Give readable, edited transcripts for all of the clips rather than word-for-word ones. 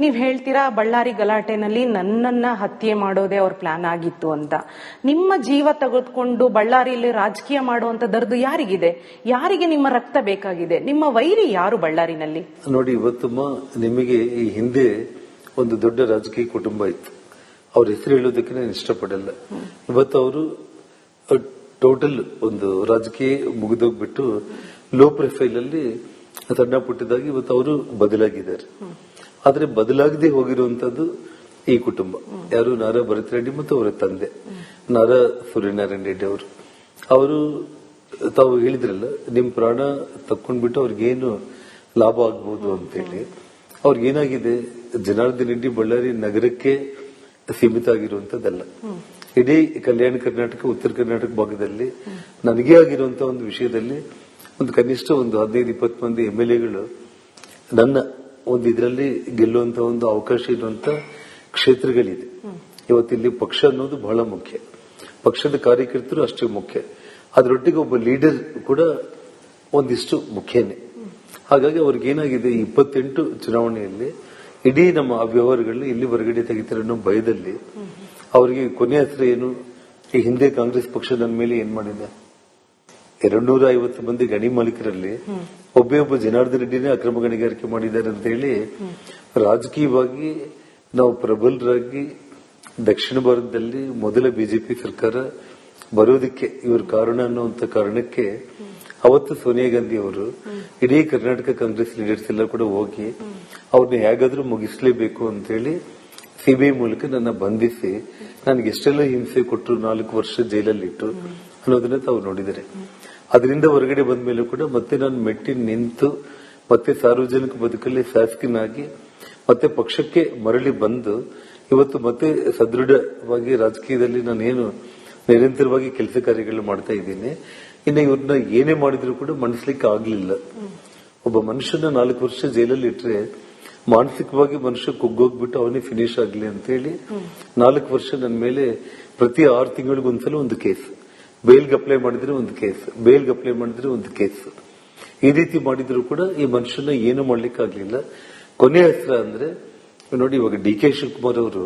ನೀವ್ ಹೇಳ್ತೀರಾ ಬಳ್ಳಾರಿ ಗಲಾಟೆನಲ್ಲಿ ನನ್ನನ್ನ ಹತ್ಯೆ ಮಾಡೋದೇ ಅವ್ರ ಪ್ಲಾನ್ ಆಗಿತ್ತು ಅಂತ. ನಿಮ್ಮ ಜೀವ ತೆಗೆದುಕೊಂಡು ಬಳ್ಳಾರಿಯಲ್ಲಿ ರಾಜಕೀಯ ಮಾಡುವಂತದ್ದು ಯಾರಿಗಿದೆ? ಯಾರಿಗೆ ನಿಮ್ಮ ರಕ್ತ ಬೇಕಾಗಿದೆ? ನಿಮ್ಮ ವೈರಿ ಯಾರು ಬಳ್ಳಾರಿನಲ್ಲಿ? ನೋಡಿ, ಇವತ್ತಮ್ಮ ನಿಮಗೆ ಈ ಹಿಂದೆ ಒಂದು ದೊಡ್ಡ ರಾಜಕೀಯ ಕುಟುಂಬ ಇತ್ತು. ಅವ್ರ ಹೆಸರು ಹೇಳೋದಕ್ಕೆ ನಾನು ಇಷ್ಟಪಡಲ್ಲ. ಇವತ್ತು ಅವರು ಟೋಟಲ್ ಒಂದು ರಾಜಕೀಯ ಮುಗಿದೋಗ್ಬಿಟ್ಟು ಲೋ ಪ್ರೊಫೈಲ್ ಅಲ್ಲಿ ಸಣ್ಣ ಪುಟ್ಟದಾಗಿ ಇವತ್ತು ಅವರು ಬದಲಾಗಿದ್ದಾರೆ. ಆದ್ರೆ ಬದಲಾಗದೆ ಹೋಗಿರುವಂತದ್ದು ಈ ಕುಟುಂಬ. ಯಾರು? ನಾರಾ ಭರತ್ ರೆಡ್ಡಿ ಮತ್ತು ಅವರ ತಂದೆ ನಾರಾ ಸೂರ್ಯನಾರಾಯಣ ರೆಡ್ಡಿ ಅವರು ತಾವು ಹೇಳಿದ್ರಲ್ಲ, ನಿಮ್ ಪ್ರಾಣ ತಕ್ಕೊಂಡ್ಬಿಟ್ಟು ಅವ್ರಿಗೇನು ಲಾಭ ಆಗ್ಬಹುದು ಅಂತೇಳಿ. ಅವ್ರಿಗೇನಾಗಿದೆ, ಜನಾರ್ದನ್ ರೆಡ್ಡಿ ಬಳ್ಳಾರಿ ನಗರಕ್ಕೆ ಸೀಮಿತ ಆಗಿರುವಂತದ್ದಲ್ಲ. ಇಡೀ ಕಲ್ಯಾಣ ಕರ್ನಾಟಕ, ಉತ್ತರ ಕರ್ನಾಟಕ ಭಾಗದಲ್ಲಿ ನನಗೇ ಆಗಿರುವಂತಹ ಒಂದು ವಿಷಯದಲ್ಲಿ ಒಂದು ಕನಿಷ್ಠ ಒಂದು 15-20 ಮಂದಿ MLAಗಳು ನನ್ನ ಒಂದು ಇದರಲ್ಲಿ ಗೆಲ್ಲುವಂತ ಒಂದು ಅವಕಾಶ ಇರುವಂತ ಕ್ಷೇತ್ರಗಳಿದೆ. ಇವತ್ತಿಲ್ಲಿ ಪಕ್ಷ ಅನ್ನೋದು ಬಹಳ ಮುಖ್ಯ, ಪಕ್ಷದ ಕಾರ್ಯಕರ್ತರು ಅಷ್ಟೇ ಮುಖ್ಯ, ಅದರೊಟ್ಟಿಗೆ ಒಬ್ಬ ಲೀಡರ್ ಕೂಡ ಒಂದಿಷ್ಟು ಮುಖ್ಯನೇ. ಹಾಗಾಗಿ ಅವ್ರಿಗೇನಾಗಿದೆ, 28 ಚುನಾವಣೆಯಲ್ಲಿ ಇಡೀ ನಮ್ಮ ವ್ಯವಹಾರಗಳನ್ನ ಇಲ್ಲಿ ಹೊರಗಡೆ ತೆಗಿತಾರೆ ಅನ್ನೋ ಭಯದಲ್ಲಿ ಅವರಿಗೆ ಕೊನೆ ಹೆಸರು ಏನು? ಈ ಹಿಂದೆ ಕಾಂಗ್ರೆಸ್ ಪಕ್ಷ ನನ್ನ ಮೇಲೆ ಏನ್ ಮಾಡಿದೆ? 250 ಮಂದಿ ಗಣಿ ಮಾಲೀಕರಲ್ಲಿ ಒಬ್ಬ ಜನಾರ್ದನ್ ರೆಡ್ಡಿನೇ ಅಕ್ರಮ ಗಣಿಗಾರಿಕೆ ಮಾಡಿದ್ದಾರೆ ಅಂತ ಹೇಳಿ ರಾಜಕೀಯವಾಗಿ ನಾವು ಪ್ರಬಲರಾಗಿ ದಕ್ಷಿಣ ಭಾರತದಲ್ಲಿ ಮೊದಲ ಬಿಜೆಪಿ ಸರ್ಕಾರ ಬರೋದಕ್ಕೆ ಇವರು ಕಾರಣ ಅನ್ನುವಂತ ಕಾರಣಕ್ಕೆ ಅವತ್ತು ಸೋನಿಯಾ ಗಾಂಧಿ ಅವರು ಇಡೀ ಕರ್ನಾಟಕ ಕಾಂಗ್ರೆಸ್ ಲೀಡರ್ಸ್ ಎಲ್ಲ ಕೂಡ ಹೋಗಿ ಅವ್ರನ್ನ ಹೇಗಾದ್ರೂ ಮುಗಿಸ್ಲೇಬೇಕು ಅಂತ ಹೇಳಿ ಸಿಬಿಐ ಮೂಲಕ ನನ್ನ ಬಂಧಿಸಿ ನನಗೆ ಎಷ್ಟೆಲ್ಲ ಹಿಂಸೆ ಕೊಟ್ಟರು, 4 ವರ್ಷ ಜೈಲಲ್ಲಿಟ್ಟು ಅನ್ನೋದನ್ನ ತಾವು ನೋಡಿದರೆ. ಅದರಿಂದ ಹೊರಗಡೆ ಬಂದ ಮೇಲೂ ಕೂಡ ಮತ್ತೆ ನಾನು ಮೆಟ್ಟಿ ನಿಂತು ಮತ್ತೆ ಸಾರ್ವಜನಿಕ ಬದುಕಲ್ಲಿ ಶಾಸಕನಾಗಿ ಮತ್ತೆ ಪಕ್ಷಕ್ಕೆ ಮರಳಿ ಬಂದು ಇವತ್ತು ಮತ್ತೆ ಸದೃಢವಾಗಿ ರಾಜಕೀಯದಲ್ಲಿ ನಾನೇನು ನಿರಂತರವಾಗಿ ಕೆಲಸ ಕಾರ್ಯಗಳು ಮಾಡ್ತಾ ಇದ್ದೀನಿ. ಇನ್ನು ಇವ್ರನ್ನ ಏನೇ ಮಾಡಿದ್ರು ಕೂಡ ಮಣಿಸ್ಲಿಕ್ಕೆ ಆಗ್ಲಿಲ್ಲ. ಒಬ್ಬ ಮನುಷ್ಯನ 4 ವರ್ಷ ಜೈಲಲ್ಲಿ ಇಟ್ರೆ ಮಾನಸಿಕವಾಗಿ ಮನುಷ್ಯ ಕುಗ್ಗೋಗ್ಬಿಟ್ಟು ಅವನೇ ಫಿನಿಶ್ ಆಗ್ಲಿ ಅಂತ ಹೇಳಿ 4 ವರ್ಷ ನನ್ನ ಮೇಲೆ ಪ್ರತಿ 6 ತಿಂಗಳಿಗೊಂದ್ಸಲ ಒಂದು ಕೇಸ್, ಬೇಲ್ಗೆ ಅಪ್ಲೈ ಮಾಡಿದ್ರೆ ಒಂದು ಕೇಸ್, ಬೇಲ್ಗೆ ಅಪ್ಲೈ ಮಾಡಿದ್ರೆ ಒಂದು ಕೇಸ್, ಈ ರೀತಿ ಮಾಡಿದ್ರು ಕೂಡ ಈ ಮನುಷ್ಯನ ಏನು ಮಾಡ್ಲಿಕ್ಕೆ ಆಗ್ಲಿಲ್ಲ. ಕೊನೆಯ ಹೆಸರ ಅಂದ್ರೆ ನೋಡಿ, ಇವಾಗ DK ಶಿವಕುಮಾರ್ ಅವರು,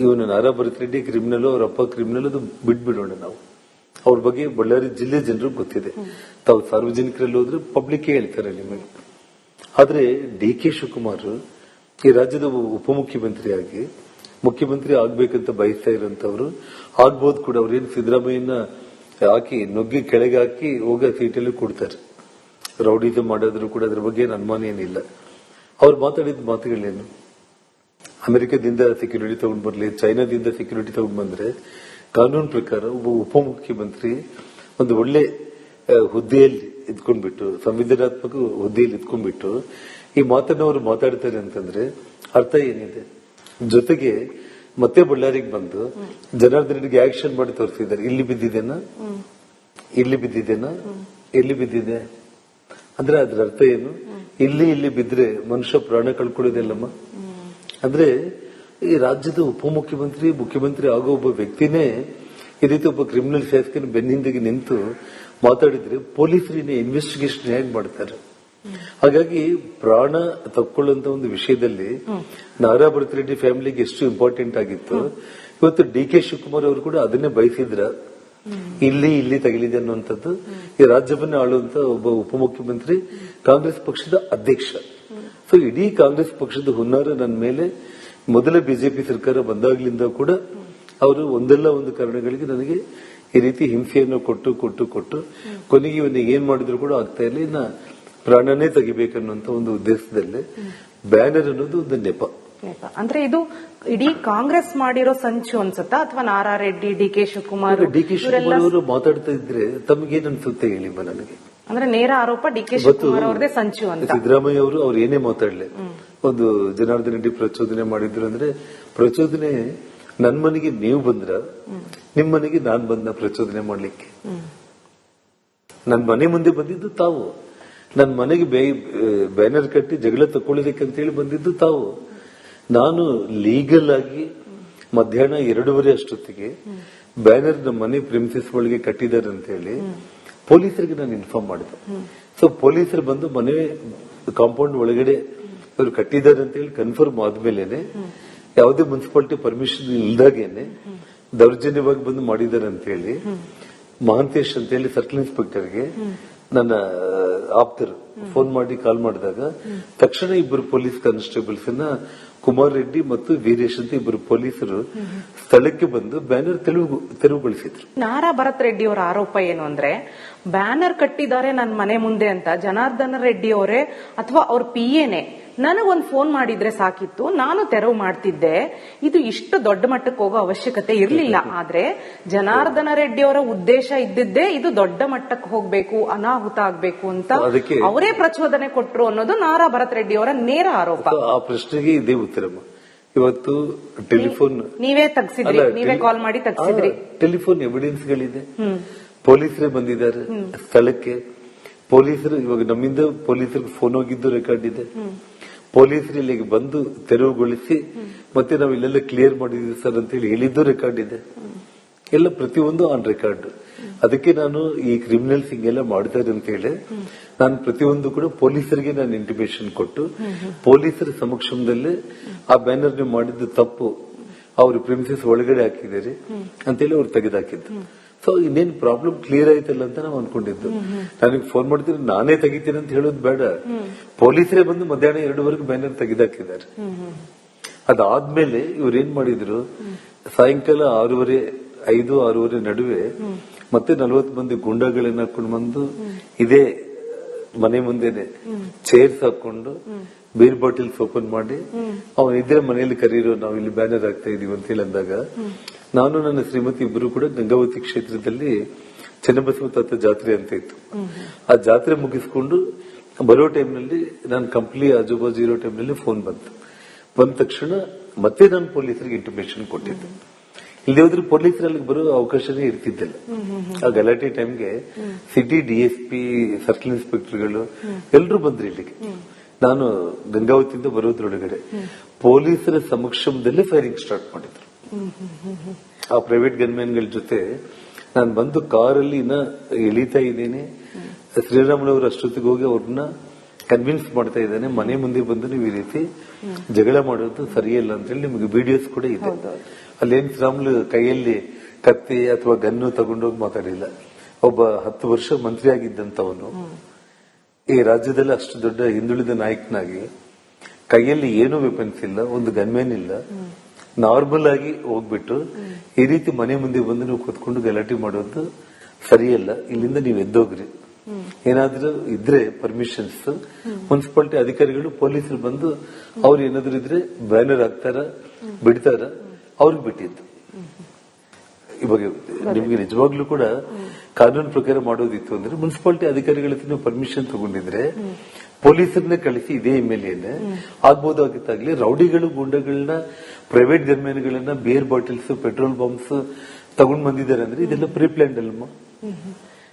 ಇವನು ನಾರಾ ಭರತ್ ರೆಡ್ಡಿ ಕ್ರಿಮಿನಲ್, ಅವ್ರ ಅಪ್ಪ ಕ್ರಿಮಿನಲ್, ಅದು ಬಿಡ್ಬಿಡೋಣ ನಾವು. ಅವ್ರ ಬಗ್ಗೆ ಬಳ್ಳಾರಿ ಜಿಲ್ಲೆ ಜನರು ಗೊತ್ತಿದೆ. ತಾವು ಸಾರ್ವಜನಿಕರಲ್ಲಿ ಹೋದ್ರೆ ಪಬ್ಲಿಕ್ ಹೇಳ್ತಾರೆ ನಿಮಗೆ. ಆದ್ರೆ DK ಶಿವಕುಮಾರ್ ಈ ರಾಜ್ಯದ ಉಪಮುಖ್ಯಮಂತ್ರಿಯಾಗಿ ಮುಖ್ಯಮಂತ್ರಿ ಆಗ್ಬೇಕಂತ ಬಯಸ್ತಾ ಇರುವಂತವ್ರು ಆಗ್ಬೋದು ಕೂಡ. ಅವ್ರೇನು ಸಿದ್ದರಾಮಯ್ಯನ ಹಾಕಿ ನುಗ್ಗಿ ಕೆಳಗೆ ಹಾಕಿ ಹೋಗ ಸೀಟಲ್ಲಿ ಕೊಡ್ತಾರೆ. ರೌಡಿಸಂ ಮಾಡೋದ್ರು ಕೂಡ ಅದ್ರ ಬಗ್ಗೆ ಏನು ಅನುಮಾನ ಏನಿಲ್ಲ. ಅವ್ರು ಮಾತಾಡಿದ ಮಾತುಗಳೇನು? ಅಮೆರಿಕದಿಂದ ಸೆಕ್ಯೂರಿಟಿ ತಗೊಂಡ್ ಬರ್ಲಿ, ಚೈನಾದಿಂದ ಸೆಕ್ಯೂರಿಟಿ ತಗೊಂಡ್ ಬಂದ್ರೆ ಕಾನೂನು ಪ್ರಕಾರ ಒಬ್ಬ ಉಪಮುಖ್ಯಮಂತ್ರಿ ಒಂದು ಒಳ್ಳೆ ಹುದ್ದೆಯಲ್ಲಿ ಇದ್ಕೊಂಡ್ಬಿಟ್ಟು, ಸಂವಿಧಾನಾತ್ಮಕ ಹುದ್ದೆಯಲ್ಲಿ ಇದ್ಕೊಂಡ್ಬಿಟ್ಟು ಈ ಮಾತನ್ನ ಅವರು ಮಾತಾಡ್ತಾರೆ ಅಂತಂದ್ರೆ ಅರ್ಥ ಏನಿದೆ? ಜೊತೆಗೆ ಮತ್ತೆ ಬಳ್ಳಾರಿಗೆ ಬಂದು ಜನಾರ್ದನ್ ರೆಡ್ಡಿಗೆ ಆಕ್ಷನ್ ಮಾಡಿ ತೋರಿಸಿದ್ದಾರೆ. ಇಲ್ಲಿ ಬಿದ್ದಿದ್ದೇನಾ, ಇಲ್ಲಿ ಬಿದ್ದಿದ್ದೇನಾ, ಎಲ್ಲಿ ಬಿದ್ದಿದೆ ಅಂದ್ರೆ ಅದ್ರ ಅರ್ಥ ಏನು? ಇಲ್ಲಿ ಬಿದ್ರೆ ಮನುಷ್ಯ ಪ್ರಾಣ ಕಳ್ಕೊಳ್ಳೋದಿಲ್ಲಮ್ಮ. ಅಂದ್ರೆ ಈ ರಾಜ್ಯದ ಉಪಮುಖ್ಯಮಂತ್ರಿ, ಮುಖ್ಯಮಂತ್ರಿ ಆಗೋ ಒಬ್ಬ ವ್ಯಕ್ತಿನೇ ಈ ರೀತಿ ಒಬ್ಬ ಕ್ರಿಮಿನಲ್ ಶಾಸಕನ ಬೆನ್ನಿಂದಿಗೆ ನಿಂತು ಮಾತಾಡಿದ್ರೆ ಪೊಲೀಸರಿನ ಇನ್ವೆಸ್ಟಿಗೇಷನ್ ಹೇಗೆ ಮಾಡ್ತಾರೆ? ಹಾಗಾಗಿ ಪ್ರಾಣ ತಕ್ಕೊಳ್ಳುವಂತ ಒಂದು ವಿಷಯದಲ್ಲಿ ನಾರಾ ಭರತ್ ರೆಡ್ಡಿ ಫ್ಯಾಮಿಲಿಗೆ ಎಷ್ಟು ಇಂಪಾರ್ಟೆಂಟ್ ಆಗಿತ್ತು, ಇವತ್ತು DK ಶಿವಕುಮಾರ್ ಅವರು ಕೂಡ ಅದನ್ನೇ ಬಯಸಿದ್ರ. ಇಲ್ಲಿ ತಗಲಿದೆ ಅನ್ನುವಂಥದ್ದು ಈ ರಾಜ್ಯವನ್ನ ಆಳುವಂತ ಒಬ್ಬ ಉಪಮುಖ್ಯಮಂತ್ರಿ, ಕಾಂಗ್ರೆಸ್ ಪಕ್ಷದ ಅಧ್ಯಕ್ಷ. ಸೊ ಇಡೀ ಕಾಂಗ್ರೆಸ್ ಪಕ್ಷದ ಹುನ್ನಾರ ನನ್ನ ಮೇಲೆ ಮೊದಲ ಬಿಜೆಪಿ ಸರ್ಕಾರ ಬಂದಾಗ್ಲಿಂದ ಕೂಡ ಅವರು ಒಂದಲ್ಲ ಒಂದು ಕಾರಣಗಳಿಗೆ ನನಗೆ ಈ ರೀತಿ ಹಿಂಸೆಯನ್ನು ಕೊಟ್ಟು ಕೊನೆಗೆ ಇವನ್ನ ಏನ್ ಮಾಡಿದ್ರು ಕೂಡ ಆಗ್ತಾ ಇಲ್ಲ. ಇನ್ನ ಪ್ರಾಣನೇ ತೆಗಿಬೇಕನ್ನುವಂತ ಒಂದು ಉದ್ದೇಶದಲ್ಲಿ ಬ್ಯಾನರ್ ಅನ್ನೋದು ಒಂದು ನೆಪ. ಅಂದ್ರೆ ಇದು ಇಡೀ ಕಾಂಗ್ರೆಸ್ ಮಾಡಿರೋ ಸಂಚು ಅನ್ಸುತ್ತಾ, ಅಥವಾ ನಾರಾ ರೆಡ್ಡಿ, DK ಶಿವಕುಮಾರ್ ಅವರು ಮಾತಾಡ್ತಾ ಇದ್ರೆ ತಮಗೇನ್ ಅನ್ಸುತ್ತೆ ಹೇಳಿ ನನಗೆ? ಅಂದ್ರೆ ನೇರ ಆರೋಪ DK ಶಿವಕುಮಾರ್ ಅವ್ರದೇ ಸಂಚು ಅಂತ. ಸಿದ್ದರಾಮಯ್ಯ ಅವರು ಅವ್ರು ಏನೇ ಮಾತಾಡ್ಲಿ, ಒಂದು ಜನಾರ್ದನ್ ರೆಡ್ಡಿ ಪ್ರಚೋದನೆ ಮಾಡಿದ್ರು ಅಂದ್ರೆ ಪ್ರಚೋದನೆ ನನ್ ಮನೆಗೆ ನೀವು ಬಂದ್ರ, ನಿಮ್ ಮನೆಗೆ ನಾನ್ ಬಂದ ಪ್ರಚೋದನೆ ಮಾಡ್ಲಿಕ್ಕೆ? ನನ್ ಮನೆ ಮುಂದೆ ಬಂದಿದ್ದು ತಾವು, ನನ್ ಮನೆಗೆ ಬ್ಯಾನರ್ ಕಟ್ಟಿ ಜಗಳ ತಕೊಳ್ಳಿಕ್ಕೆ ಅಂತ ಹೇಳಿ ಬಂದಿದ್ದು ತಾವು. ನಾನು ಲೀಗಲ್ ಆಗಿ ಮಧ್ಯಾಹ್ನ 2:30 ಅಷ್ಟೊತ್ತಿಗೆ ಬ್ಯಾನರ್ ನಮ್ಮ ಮನೆ ಪ್ರಿಮಿಸಸ್ ಒಳಗೆ ಕಟ್ಟಿದ್ದಾರೆ ಅಂತ ಹೇಳಿ ಪೊಲೀಸರಿಗೆ ನಾನು ಇನ್ಫಾರ್ಮ್ ಮಾಡಿದೆ. ಸೊ ಪೊಲೀಸರು ಬಂದು ಮನೆ ಕಾಂಪೌಂಡ್ ಒಳಗಡೆ ಇವರು ಕಟ್ಟಿದ್ದಾರೆ ಅಂತ ಹೇಳಿ ಕನ್ಫರ್ಮ್ ಆದ್ಮೇಲೆನೆ ಯಾವುದೇ ಮುನ್ಸಿಪಾಲಿಟಿ ಪರ್ಮಿಷನ್ ಇಲ್ದಾಗೇನೆ ದೌರ್ಜನ್ಯವಾಗಿ ಬಂದು ಮಾಡಿದ್ದಾರೆ ಅಂತ ಹೇಳಿ ಮಹಾಂತೇಶ್ ಅಂತ ಹೇಳಿ ಸರ್ಕಲ್ ಇನ್ಸ್ಪೆಕ್ಟರ್ಗೆ ನನ್ನ ಆಪ್ತರು ಫೋನ್ ಮಾಡಿ ಕಾಲ್ ಮಾಡಿದಾಗ ತಕ್ಷಣ ಇಬ್ಬರು ಪೊಲೀಸ್ ಕಾನ್ಸ್ಟೇಬಲ್ಸ್ ಕುಮಾರ್ ರೆಡ್ಡಿ ಮತ್ತು ವೀರೇಶ್ ಅಂತ ಇಬ್ಬರು ಪೊಲೀಸರು ಸ್ಥಳಕ್ಕೆ ಬಂದು ಬ್ಯಾನರ್ ತೆರವುಗೊಳಿಸಿದ್ರು. ನಾರಾ ಭರತ್ ರೆಡ್ಡಿ ಅವರ ಆರೋಪ ಏನು ಅಂದ್ರೆ, ಬ್ಯಾನರ್ ಕಟ್ಟಿದ್ದಾರೆ ನನ್ನ ಮನೆ ಮುಂದೆ ಅಂತ ಜನಾರ್ದನ ರೆಡ್ಡಿ ಅವರೇ ಅಥವಾ ಅವ್ರ PA ನನಗೊಂದು ಫೋನ್ ಮಾಡಿದ್ರೆ ಸಾಕಿತ್ತು, ನಾನು ತೆರವು ಮಾಡ್ತಿದ್ದೆ. ಇದು ಇಷ್ಟು ದೊಡ್ಡ ಮಟ್ಟಕ್ಕೆ ಹೋಗೋ ಅವಶ್ಯಕತೆ ಇರಲಿಲ್ಲ. ಆದ್ರೆ ಜನಾರ್ದನ ರೆಡ್ಡಿ ಅವರ ಉದ್ದೇಶ ಇದ್ದಿದ್ದೇ ಇದು ದೊಡ್ಡ ಮಟ್ಟಕ್ಕೆ ಹೋಗ್ಬೇಕು, ಅನಾಹುತ ಆಗ್ಬೇಕು ಅಂತ ಅವರೇ ಪ್ರಚೋದನೆ ಕೊಟ್ರು ಅನ್ನೋದು ನಾರಾ ಭರತ್ ರೆಡ್ಡಿ ಅವರ ನೇರ ಆರೋಪ. ಆ ಪ್ರಶ್ನೆಗೆ ಇದೇ ಉತ್ತರಮ್ಮ. ಇವತ್ತು ಟೆಲಿಫೋನ್ ನೀವೇ ತೆಗ್ಸಿದ್ರಿ, ನೀವೇ ಕಾಲ್ ಮಾಡಿ ತೆಗ್ಸಿದ್ರಿ. ಟೆಲಿಫೋನ್ ಎವಿಡೆನ್ಸ್ ಗಳಿದೆ, ಪೊಲೀಸರೇ ಬಂದಿದ್ದಾರೆ ಸ್ಥಳಕ್ಕೆ. ಪೊಲೀಸರು ಇವಾಗ ನಮ್ಮಿಂದ ಪೊಲೀಸರಿಗೆ ಫೋನ್ ಹೋಗಿದ್ದು ರೆಕಾರ್ಡ್ ಇದೆ. ಪೊಲೀಸರು ಇಲ್ಲಿಗೆ ಬಂದು ತೆರವುಗೊಳಿಸಿ ಮತ್ತೆ ನಾವು ಇಲ್ಲೆಲ್ಲ ಕ್ಲಿಯರ್ ಮಾಡಿದ್ವಿ ಸರ್ ಅಂತ ಹೇಳಿ ಹೇಳಿದ್ದು ರೆಕಾರ್ಡ್ ಇದೆ. ಎಲ್ಲ ಪ್ರತಿಯೊಂದು ಆನ್ ರೆಕಾರ್ಡ್. ಅದಕ್ಕೆ ನಾನು ಈ ಕ್ರಿಮಿನಲ್ಸ್ ಹಿಂಗೆಲ್ಲ ಮಾಡ್ತಾರೆ ಅಂತ ಹೇಳಿ ನಾನು ಪ್ರತಿಯೊಂದು ಕೂಡ ಪೊಲೀಸರಿಗೆ ನಾನು ಇಂಟಿಮೇಷನ್ ಕೊಟ್ಟು ಪೊಲೀಸರ ಸಮಕ್ಷಮದಲ್ಲೇ ಆ ಬ್ಯಾನರ್ ನೀವು ಮಾಡಿದ್ದು ತಪ್ಪು, ಅವ್ರ ಪ್ರಿಮಿಸಸ್ ಒಳಗಡೆ ಹಾಕಿದ್ದೀರಿ ಅಂತೇಳಿ ಅವ್ರು ತೆಗೆದಾಕಿದ್ದು. ಸೊ ಇನ್ನೇನು ಪ್ರಾಬ್ಲಮ್ ಕ್ಲಿಯರ್ ಆಯ್ತಲ್ಲ ಅಂತ ನಾವು ಅನ್ಕೊಂಡಿದ್ದು. ನನಗೆ ಫೋನ್ ಮಾಡ್ತೀನಿ ನಾನೇ ತೆಗಿತೀನಿ ಅಂತ ಹೇಳೋದು ಬೇಡ, ಪೊಲೀಸರೇ ಬಂದು ಮಧ್ಯಾಹ್ನ 2ವರೆಗೆ ಬ್ಯಾನರ್ ತೆಗೆದಾಕಿದ್ದಾರೆ. ಅದಾದ್ಮೇಲೆ ಇವ್ರು ಏನ್ ಮಾಡಿದ್ರು, ಸಾಯಂಕಾಲ 5-6 ನಡುವೆ ಮತ್ತೆ 40 ಮಂದಿ ಗುಂಡಾಗಳನ್ನ ಹಾಕೊಂಡು ಬಂದು ಇದೇ ಮನೆ ಮುಂದೆನೆ ಚೇರ್ಸ್ ಹಾಕೊಂಡು ಬೀರ್ ಬಾಟಲ್ಸ್ ಓಪನ್ ಮಾಡಿ ಅವನ ಇದ್ರೆ ಮನೆಯಲ್ಲಿ ಕರೀರೋ, ನಾವು ಇಲ್ಲಿ ಬ್ಯಾನರ್ ಹಾಕ್ತಾ ಇದೀವಿ ಅಂತ ಹೇಳಿ ಅಂದಾಗ ನಾನು ನನ್ನ ಶ್ರೀಮತಿ ಇಬ್ಬರು ಕೂಡ ಗಂಗಾವತಿ ಕ್ಷೇತ್ರದಲ್ಲಿ ಚೆನ್ನಬಸವ ತಾತ ಜಾತ್ರೆ ಅಂತ ಇತ್ತು. ಆ ಜಾತ್ರೆ ಮುಗಿಸ್ಕೊಂಡು ಬರೋ ಟೈಮ್ನಲ್ಲಿ ನಾನು ಕಂಪ್ಲಿ ಆಜುಬಾಜು ಇರೋ ಟೈಮ್ನಲ್ಲಿ ಫೋನ್ ಬಂದ ತಕ್ಷಣ ಮತ್ತೆ ನಾನು ಪೊಲೀಸರಿಗೆ ಇಂಟಿಮೇಷನ್ ಕೊಟ್ಟಿದ್ದೆ. ಇಲ್ಲಿ ಹೋದ್ರೆ ಪೊಲೀಸರಲ್ಲಿ ಬರೋ ಅವಕಾಶನೇ ಇರ್ತಿದ್ದಿಲ್ಲ. ಆ ಗಲಾಟೆ ಟೈಮ್ಗೆ ಸಿಟಿ DSP, ಸರ್ಕಲ್ ಇನ್ಸ್ಪೆಕ್ಟರ್ಗಳು ಎಲ್ಲರೂ ಬಂದ್ರು ಇಲ್ಲಿಗೆ. ನಾನು ಗಂಗಾವತಿಯಿಂದ ಬರೋದ್ರೊಳಗಡೆ ಪೊಲೀಸರ ಸಮಕ್ಷಮದಲ್ಲೇ ಫೈರಿಂಗ್ ಸ್ಟಾರ್ಟ್ ಮಾಡಿದ್ರು. ಆ ಪ್ರೈವೇಟ್ ಗನ್ಮ್ಯಾನ್ಗಳ ಜೊತೆ ನಾನು ಬಂದು ಕಾರಲ್ಲಿ ಇಳಿತಾ ಇದ್ದೇನೆ. ಶ್ರೀರಾಮುಲವರು ಅಷ್ಟೊತ್ತಿಗೆ ಹೋಗಿ ಅವ್ರನ್ನ ಕನ್ವಿನ್ಸ್ ಮಾಡ್ತಾ ಇದ್ದಾನೆ, ಮನೆ ಮುಂದೆ ಬಂದು ನೀವು ಈ ರೀತಿ ಜಗಳ ಮಾಡೋದು ಸರಿಯಲ್ಲ ಅಂತ ಹೇಳಿ ನಿಮಗೆ ವಿಡಿಯೋಸ್ ಕೂಡ ಇದೆ. ಅಲ್ಲೇನ್ ಶ್ರೀರಾಮುಲು ಕೈಯಲ್ಲಿ ಕತ್ತಿ ಅಥವಾ ಗನ್ನು ತಗೊಂಡೋಗಿ ಮಾತಾಡಿಲ್ಲ. ಒಬ್ಬ 10 ವರ್ಷ ಮಂತ್ರಿ ಆಗಿದ್ದಂತವನು ಈ ರಾಜ್ಯದಲ್ಲಿ ಅಷ್ಟು ದೊಡ್ಡ ಹಿಂದುಳಿದ ನಾಯಕನಾಗಿ ಕೈಯಲ್ಲಿ ಏನೂ ವೆಪನ್ಸ್ ಇಲ್ಲ, ಒಂದು ಗನ್ಮ್ಯಾನ್ ಇಲ್ಲ, ನಾರ್ಮಲ್ ಆಗಿ ಹೋಗ್ಬಿಟ್ಟು ಈ ರೀತಿ ಮನೆ ಮುಂದೆ ಬಂದು ನೀವು ಕೂತ್ಕೊಂಡು ಗಲಾಟೆ ಮಾಡೋದು ಸರಿಯಲ್ಲ, ಇಲ್ಲಿಂದ ನೀವು ಎದ್ದೋಗ್ರಿ, ಏನಾದ್ರೂ ಇದ್ರೆ ಪರ್ಮಿಷನ್ಸ್ ಮುನ್ಸಿಪಾಲಿಟಿ ಅಧಿಕಾರಿಗಳು ಪೊಲೀಸರು ಬಂದು ಅವ್ರು ಏನಾದ್ರು ಇದ್ರೆ ಬ್ಯಾನರ್ ಹಾಕ್ತಾರ ಬಿಡ್ತಾರ, ಅವ್ರಿಗೆ ಬಿಟ್ಟಿದ್ದು. ಇವಾಗ ನಿಮ್ಗೆ ನಿಜವಾಗ್ಲೂ ಕೂಡ ಕಾನೂನು ಪ್ರಕಾರ ಮಾಡೋದಿತ್ತು ಅಂದ್ರೆ ಮುನ್ಸಿಪಾಲಿಟಿ ಅಧಿಕಾರಿಗಳ ಹತ್ರ ನೀವು ಪರ್ಮಿಷನ್ ತಗೊಂಡಿದ್ರೆ ಪೊಲೀಸರನ್ನೇ ಕಳಿಸಿ ಇದೇ MLA ಆಗ್ಬೋದಾಗಿತ್ತಾಗ್ಲಿ. ರೌಡಿಗಳು ಗೂಂಡಗಳನ್ನ, ಪ್ರೈವೇಟ್ ಗನ್ಮ್ಯಾನ್ಗಳನ್ನ, ಬಿಯರ್ ಬಾಟಲ್ಸ್, ಪೆಟ್ರೋಲ್ ಬಾಂಬ್ಸ್ ತಗೊಂಡ್ ಬಂದಿದ್ದಾರೆ ಅಂದ್ರೆ ಇದೆಲ್ಲ ಪ್ರೀ ಪ್ಲಾನ್ಡ್ ಅಲ್ಲಮ್ಮ.